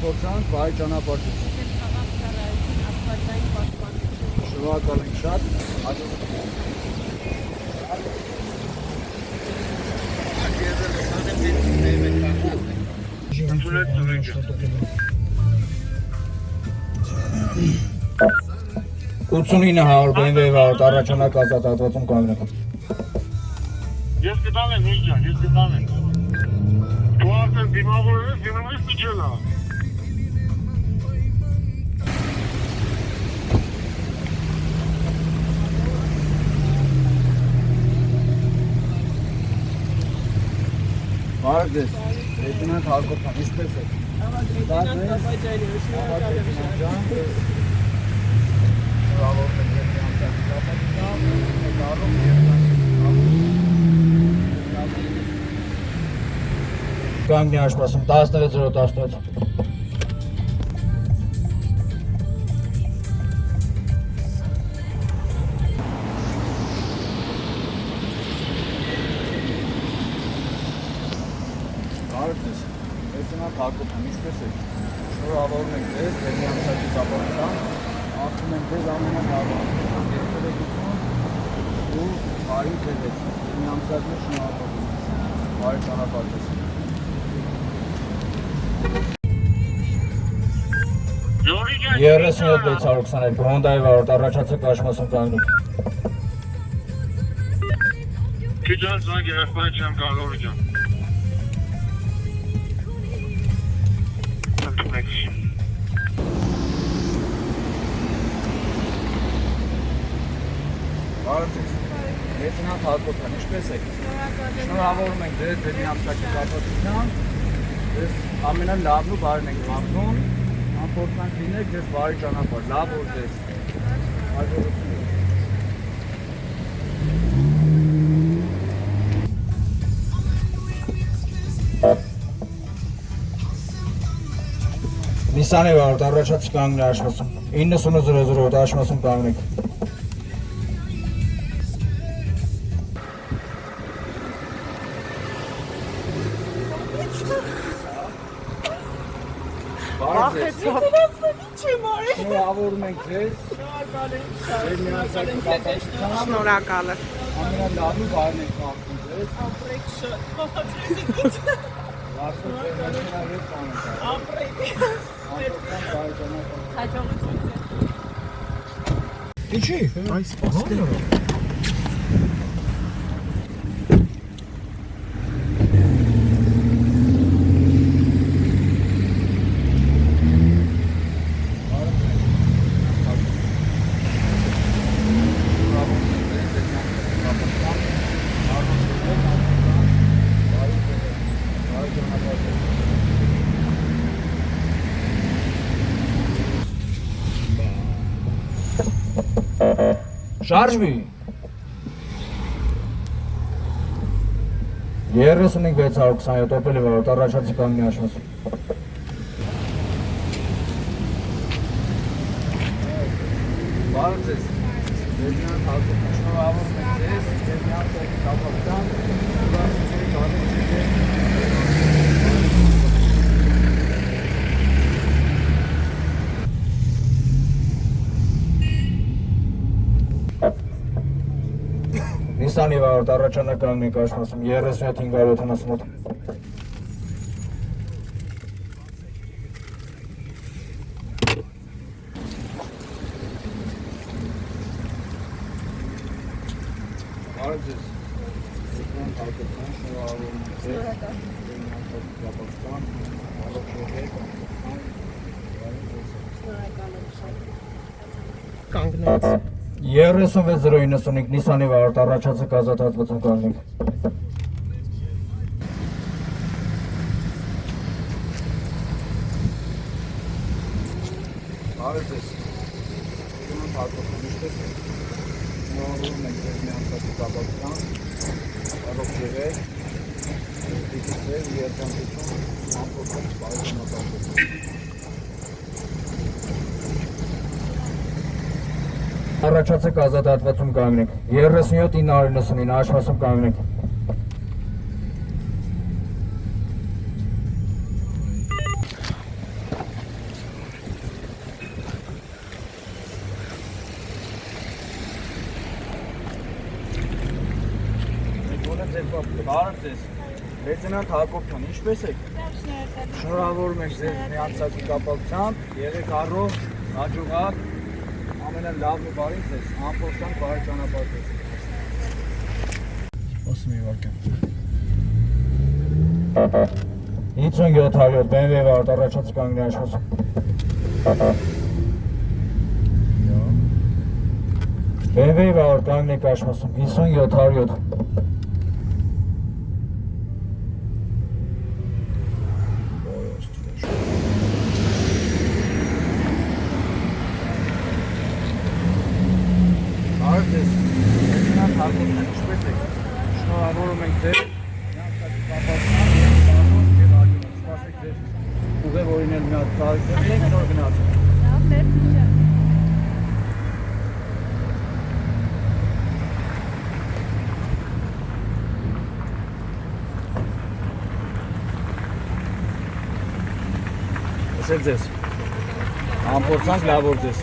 փորձանք, բարի ճանապարհություն։ Շնորհակալ ենք շատ։ Ութունինը հարյուր BMW-ով առաջանակ ազատ հատվածում կանգնեք։ Ես կտամ եմ, ինչ ջան, ես կտամ եմ։ Դու արդեն դիմավորել ես, դիմավորես միջելա։ Բարև ձեզ, լեյտենանտ Հակոբյան, ինչպե՞ս եք։ Կանգնի աշխպասում 16:16։ Բարև ձեզ, լեյտենանտ Հակոբյան, ինչպե՞ս եք։ Շնորհավորում ենք ձեզ, դեպի ամսակի կապակցությամբ, ասում ենք ձեզ ամենալավը, երբևեկություն ու բարի ձեզ, դեպի ամսակի շնորհավորում, բարի ճանապարհություն։ 37-622 Հոնդայի վարորդ առաջացեք աշխպասում կանգնեք։ Քիչ անց զանգ երեխան չեմ գալորի ջան։ Բարև ձեզ, լեյտենանտ Հակոբյան, ինչպե՞ս եք։ Շնորհավորում ենք ձեզ դեպի ամսակի կապակցությամբ, ձեզ ամենալավն ու բարին ենք մաղթում, անփորձանք լինեք ձեզ բարի ճանապարհ, լավ օր ձեզ։ Հաջողություն։ Նիսանի վարորդ առաջացեք կանգնեք աշխպասում, 90:00 աշխպասում կանգնեք։ Շնորհավորում ենք ձեզ։ Շնորհակալ եմ։ Ամենալավն ու բարին ենք մաղթում ձեզ։ Ապրեք շատ, հաջողություն։ Ինչի՞։ Այս պաստերը։ Շարժվի։ 35-627 օպելի վարորդ առաջացեք կանգնի աշխպասում։ Բարև ձեզ, լեյտենանտ Հակոբյան, շնորհավորում ենք ձեզ, դեպի ամսակի կապակցությամբ, ուրախությունի կազմակերպեք։ Նիսանի վարորդ առաջանակ կանգնեք աշխպասում 37-578։ Բարև ձեզ, լեյտենանտ Հակոբյան, շնորհավորում ենք ձեզ, դեպի ամսակի կապակցությամբ, առողջացեք։ Կանգնեց։ 36-095 Նիսանի վարորդ առաջացեք ազատ հատվածում կանգնեք։ Բարև ձեզ, լեյտենանտ Հակոբյան, ինչպե՞ս եք։ Շնորհավորում ենք ձեզ մի ամսակի կապակցությամբ, առողջ եղեք, դիքսեր, երջանկություն, անփոփոխ բարի ճանապարհություն։ Առաջացեք ազատ հատվածում կանգնեք, 37-999 աշխպասում կանգնեք։ Բարև ձեզ։ Լեյտենանտ Հակոբյան, ինչպե՞ս եք։ Շնորհավորում ենք ձեզ միացակի կապակցությամբ, եղեք առողջ, հաջողակ, ամենալավն ու բարին ձեզ, ամփոփանք բարի ճանապարհ ձեզ։ Ասում եմ վարկյան։ 5700 BMW վարդ առաջացի կանգնի աշխոսում։ BMW վարդ կանգնի կաշմոսում, 5700 Բարև ձեզ, լեյտենանտ Հակոբյան, ինչպե՞ս եք։ Շնորհավորում ենք ձեզ միացակի կապակցությամբ, բարոյ եւ աջակցություն, սպասեք ձեզ ուղևորին էլ մի հատ ծառայություն ենք, նոր գնացեք։ Ասել ձեզ, ամփոփանք լավոր ձեզ։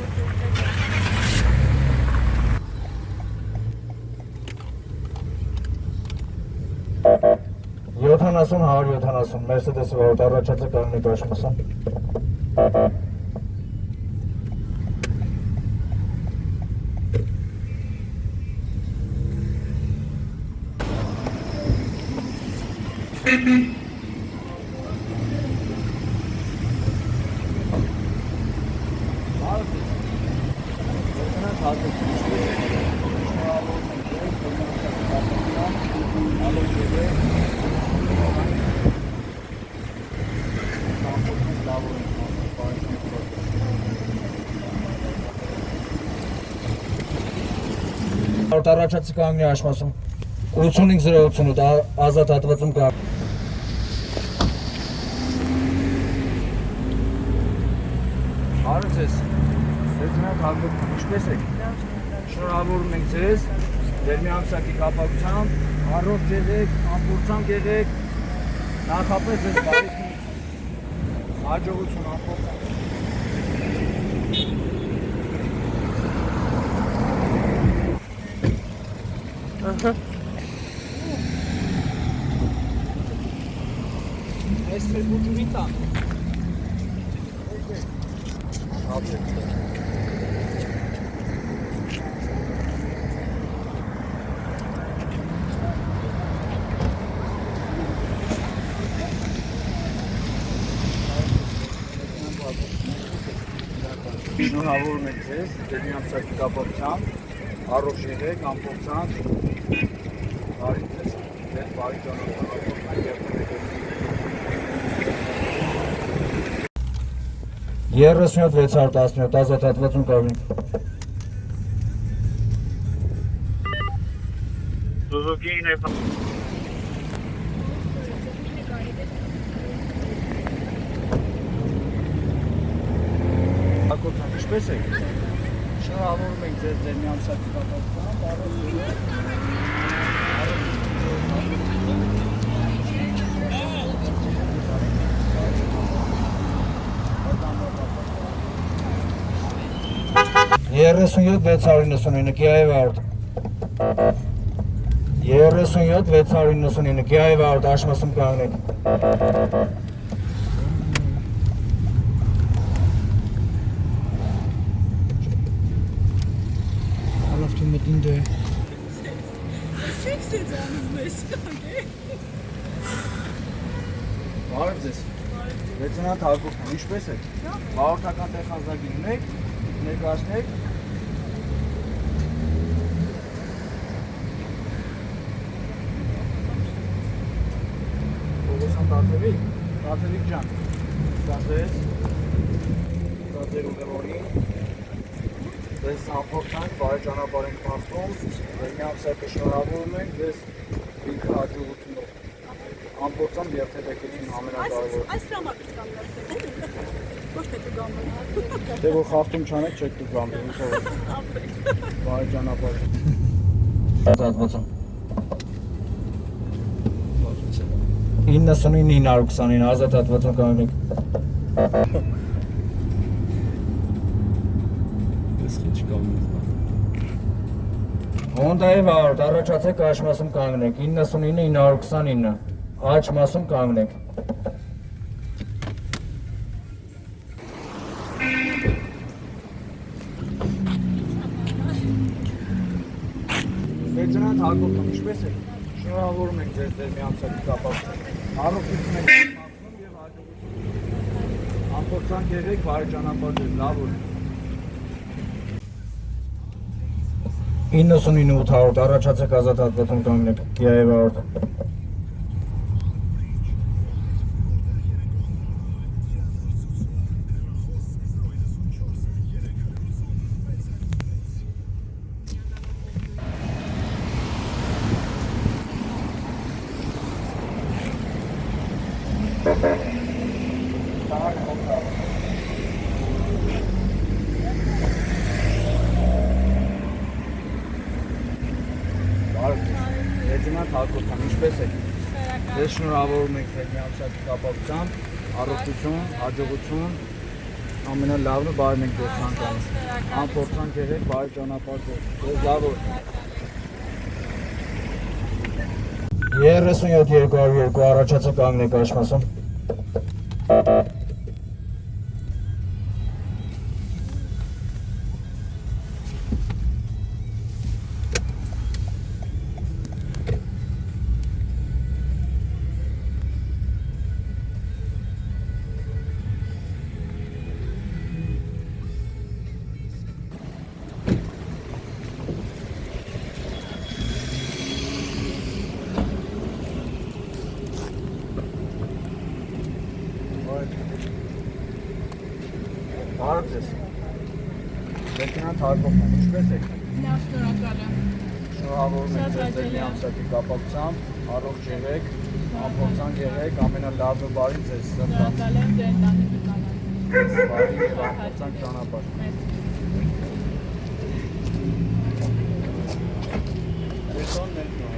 70-170 Mercedes-ի վարդ առաջացի կանգնի կաշմոսում։ Բարև ձեզ, լեյտենանտ Հակոբյան, ինչպե՞ս եք։ Շնորհավորում ենք ձեզ միացակի կապակցությամբ, ալոք եղեք, ամփոփանք լավոր ենք, բարի ճանապարհ ձեզ։ Վարդ առաջացի կանգնի աշխոսում, 85-088 ազատ հատվածում կա։ Բարև ձեզ, լեյտենանտ Հակոբյան, ինչպե՞ս եք։ Շնորհավորում ենք ձեզ ձեր միացակի կապակցությամբ, առողջ եղեք, ամփոփանք եղեք, նախապես ձեզ բարիք հաջողություն ամփոփանք։ Այս ֆեյսբուքի տան։ Շնորհավորում ենք ձեզ ձեր միացակի կապակցությամբ, առողջ եղեք, ամփոփանք, բարի ձեզ, ձեր բարի ճանապարհ։ 37-617 ազատ հատվածում կանգնի։ Suzuki-ին է Հակոբյան, ինչպե՞ս եք։ Շնորհավորում ենք ձեզ ձեր միացակի կապակցությամբ, առողջ եղեք, Երեսունյոթ 699 Կիայի վարդ 37-699 Կիայի վարդ աշխոսում կանգնեք։ Alaftu մտին դե։ Բարև ձեզ, լեյտենանտ Հակոբյան, ինչպե՞ս եք։ Հաղորդական տեխնազագին ունեք, ներկայացնեք։ Տաթևիկ ջան, ծածես, ծածեր ուղևորին, ձեզ ամփոփանք, բարի ճանապարհ ենք մաղթում, ձեր միացակը շնորհավորում ենք, ձեզ ինքը հաջողությունով, ամփոփությամբ երթևեկություն ամենակարևորը։ Այս հրամակը կանգնացեք, ոչ թե կգամբանալ։ Դե որ խախտում չանեք, չեք դուք գամբել, ուսով եք, բարի ճանապարհ։ Հատվածում 99-929 ազատ հատվածում կանգնեք։ Հոնդայի վարորդ, առաջացեք աջ մասում կանգնեք, 99-929, աջ մասում կանգնեք։ Լեյտենանտ Հակոբյան, ինչպե՞ս եք։ Շնորհավորում ենք ձեզ ձեր միամսակի կապակցությամբ։ Առողջություն եք մաղթում եւ հաջողություն։ Ամփոփանք եղեք, բարի ճանապարհ ձեզ, լավ օր։ 99-800, առաջացեք ազատ հատվածում կանգնեք, Կիայի վարորդ։ Լեյտենանտ Հակոբյան, ինչպե՞ս եք։ Ձեզ շնորհավորում ենք ձեր միամսակի կապակցությամբ, առողջություն, հաջողություն, ամենալավն ու բարին ենք ձեզ ցանկանում։ Ամփոփանք եղեք, բարի ճանապարհ ձեզ, լավ օր։ 37-202, առաջացեք կանգնեք աջ մասում։ Բարև ձեզ։ Լեյտենանտ Հակոբյան, ինչպե՞ս եք։ Լավ, շնորհակալ եմ։ Շնորհավորում ենք Շատ ձեզ ձեր հաճելի է։ միամսակի կապակցությամբ, առողջ եղեք, ամփոփանք եղեք, ամենալավն ու բարին ձեզ ցանկանում։ Շնորհակալ եմ ձեր ընտանիքի կանանց։ Բարի եւ ամփոփանք ճանապարհ։ Մեծ։ Այսօր ներկա